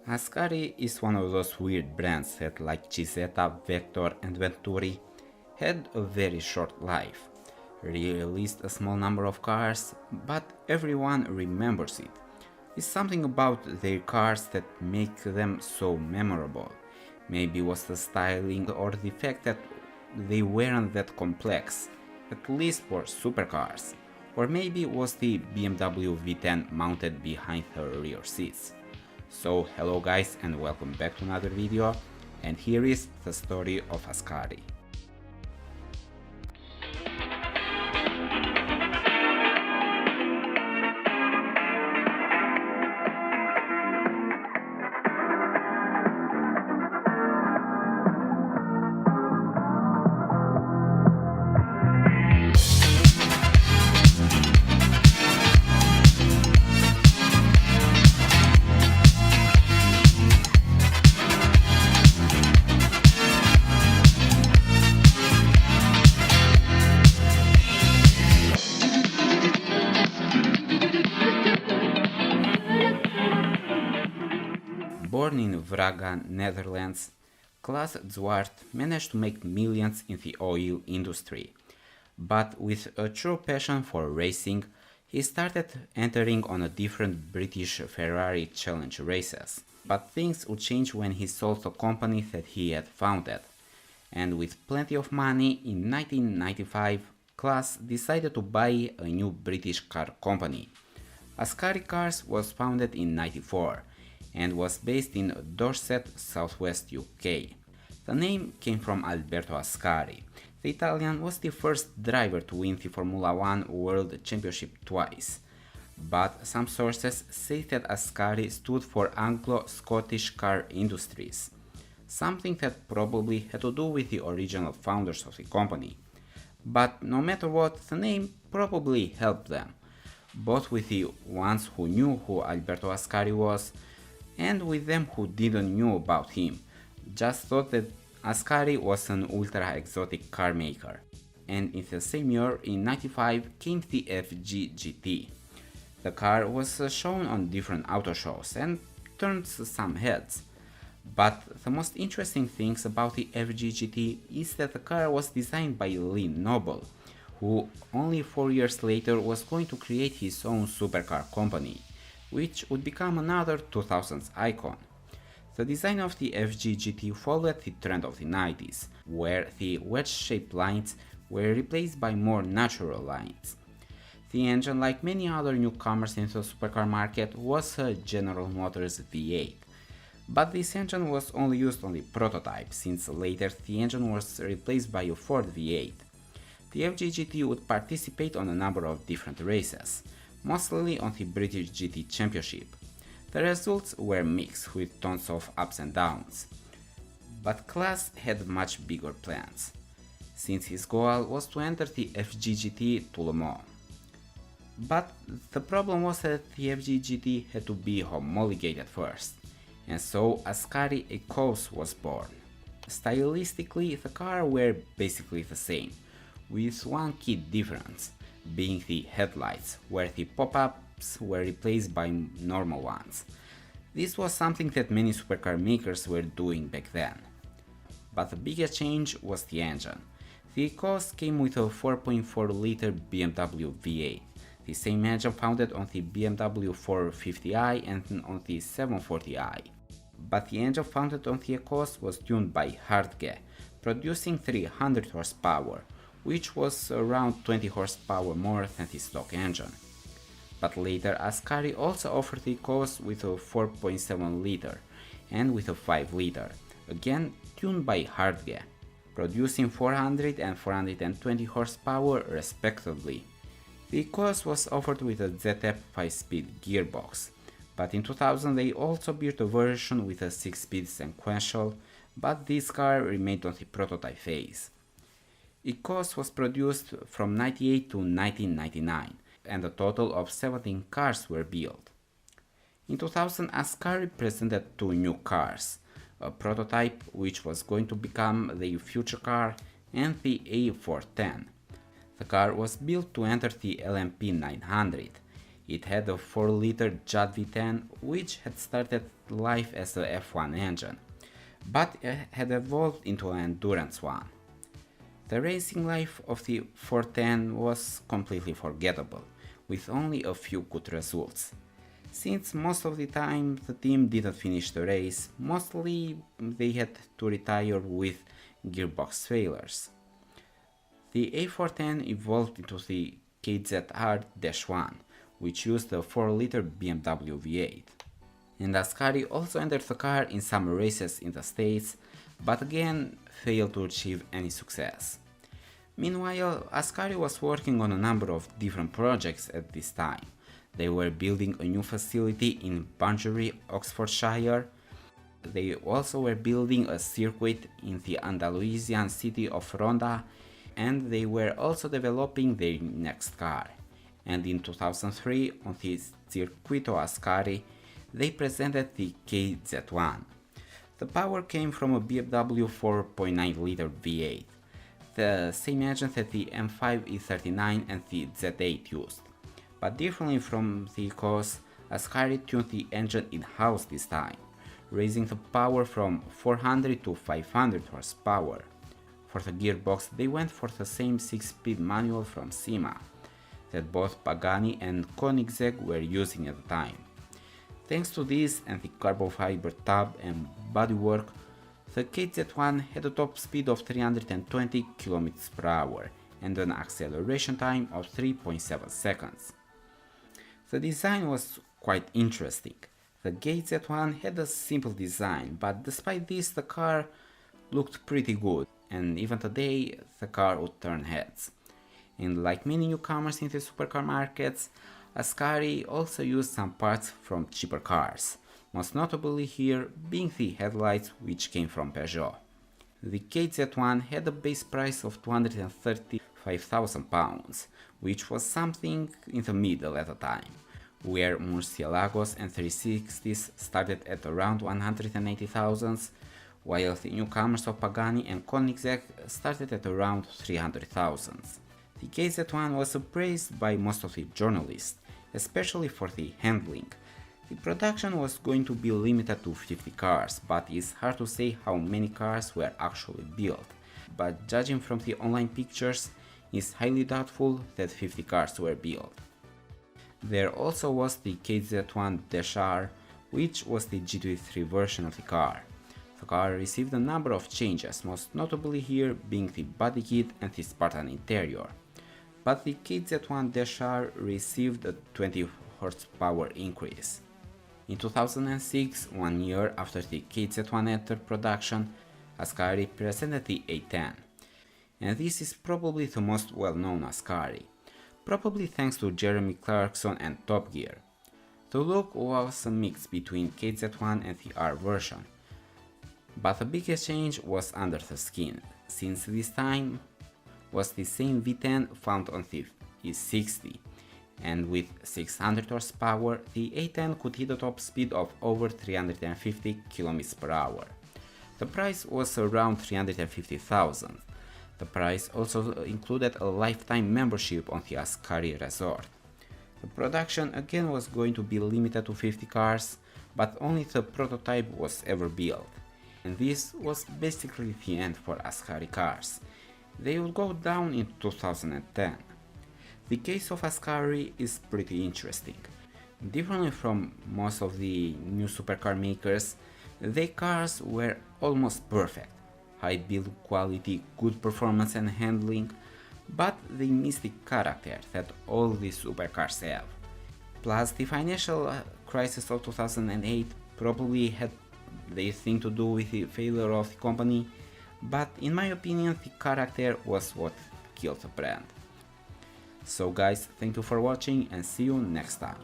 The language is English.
Ascari is one of those weird brands that, like Gisetta, Vector and Venturi, had a very short life. Released a small number of cars, but everyone remembers it. It's something about their cars that make them so memorable. Maybe it was the styling or the fact that they weren't that complex, at least for supercars. Or maybe it was the BMW V10 mounted behind the rear seats. So hello guys and welcome back to another video, and here is the story of Ascari. Born in Braga, Netherlands, Klaas Zwart managed to make millions in the oil industry. But with a true passion for racing, he started entering on a different British Ferrari Challenge races. But things would change when he sold the company that he had founded. And with plenty of money, in 1995, Klaas decided to buy a new British car company. Ascari Cars was founded in 1994 and was based in Dorset, southwest UK. The name came from Alberto Ascari. The Italian was the first driver to win the Formula One World Championship twice. But some sources say that Ascari stood for Anglo-Scottish car industries, something that probably had to do with the original founders of the company. But no matter what, the name probably helped them, both with the ones who knew who Alberto Ascari was and with them who didn't know about him, just thought that Ascari was an ultra exotic car maker. And in the same year, in 95, came the FG GT. The car was shown on different auto shows and turned some heads. But the most interesting things about the FG GT is that the car was designed by Lee Noble, who only 4 years later was going to create his own supercar company, which would become another 2000s icon. The design of the FG GT followed the trend of the 90s, where the wedge-shaped lines were replaced by more natural lines. The engine, like many other newcomers in the supercar market, was a General Motors V8. But this engine was only used on the prototype, since later the engine was replaced by a Ford V8. The FG GT would participate on a number of different races, mostly on the British GT Championship. The results were mixed with tons of ups and downs. But Klaas had much bigger plans, since his goal was to enter the FG GT to Le Mans. But the problem was that the FG GT had to be homologated first, and so Ascari Ecos was born. Stylistically, the cars were basically the same, with one key difference, being the headlights, where the pop-ups were replaced by normal ones. This was something that many supercar makers were doing back then. But the biggest change was the engine. The Ecos came with a 4.4-liter BMW V8, the same engine founded on the BMW 450i and on the 740i. But the engine founded on the Ecos was tuned by Hardge, producing 300 horsepower, which was around 20 horsepower more than the stock engine. But later Ascari also offered the Ecos with a 4.7 liter and with a 5 liter, again tuned by Hardge, producing 400 and 420 horsepower respectively. The Ecos was offered with a ZF 5-speed gearbox, but in 2000 they also built a version with a 6-speed sequential, but this car remained on the prototype phase. Ecos was produced from 1998 to 1999, and a total of 17 cars were built. In 2000, Ascari presented two new cars, a prototype which was going to become the future car, and the A410. The car was built to enter the LMP 900. It had a 4-liter Jet V10 which had started life as a F1 engine, but had evolved into an endurance one. The racing life of the 410 was completely forgettable, with only a few good results. Since most of the time the team didn't finish the race, mostly they had to retire with gearbox failures. The A410 evolved into the KZR-1, which used a 4-liter BMW V8. And Ascari also entered the car in some races in the States, but again failed to achieve any success. Meanwhile, Ascari was working on a number of different projects at this time. They were building a new facility in Banbury, Oxfordshire. They also were building a circuit in the Andalusian city of Ronda, and they were also developing their next car. And in 2003, on the Circuito Ascari, they presented the KZ1. The power came from a BMW 4.9-liter V8, the same engine that the M5 E39 and the Z8 used. But differently from the cause, Ascari tuned the engine in-house this time, raising the power from 400 to 500 horsepower. For the gearbox, they went for the same 6-speed manual from Cima, that both Pagani and Koenigsegg were using at the time. Thanks to this and the carbon fiber tub and bodywork, the KZ1 had a top speed of 320 km per hour and an acceleration time of 3.7 seconds. The design was quite interesting. The KZ1 had a simple design, but despite this the car looked pretty good, and even today the car would turn heads. And like many newcomers in the supercar markets, Ascari also used some parts from cheaper cars, most notably here being the headlights which came from Peugeot. The KZ1 had a base price of £235,000, which was something in the middle at the time, where Murcielagos and 360s started at around 180,000, while the newcomers of Pagani and Koenigsegg started at around 300,000. The KZ1 was praised by most of the journalists, especially for the handling. The production was going to be limited to 50 cars, but it's hard to say how many cars were actually built. But judging from the online pictures, it's highly doubtful that 50 cars were built. There also was the KZ1-R, which was the GT3 version of the car. The car received a number of changes, most notably here being the body kit and the Spartan interior. But the KZ1-R received a 20 horsepower increase. In 2006, 1 year after the KZ1 entered production, Ascari presented the A10. And this is probably the most well-known Ascari, probably thanks to Jeremy Clarkson and Top Gear. The look was a mix between KZ1 and the R version, but the biggest change was under the skin, since this time was the same V10 found on the E60, and with 600 horsepower, the A10 could hit a top speed of over 350 km per hour. The price was around 350,000. The price also included a lifetime membership on the Ascari resort. The production again was going to be limited to 50 cars, but only the prototype was ever built. And this was basically the end for Ascari cars. They would go down in 2010. The case of Ascari is pretty interesting. Differently from most of the new supercar makers, their cars were almost perfect. High build quality, good performance and handling, but they missed the character that all these supercars have. Plus, the financial crisis of 2008 probably had their thing to do with the failure of the company, but in my opinion the character was what killed the brand. So guys, thank you for watching and see you next time.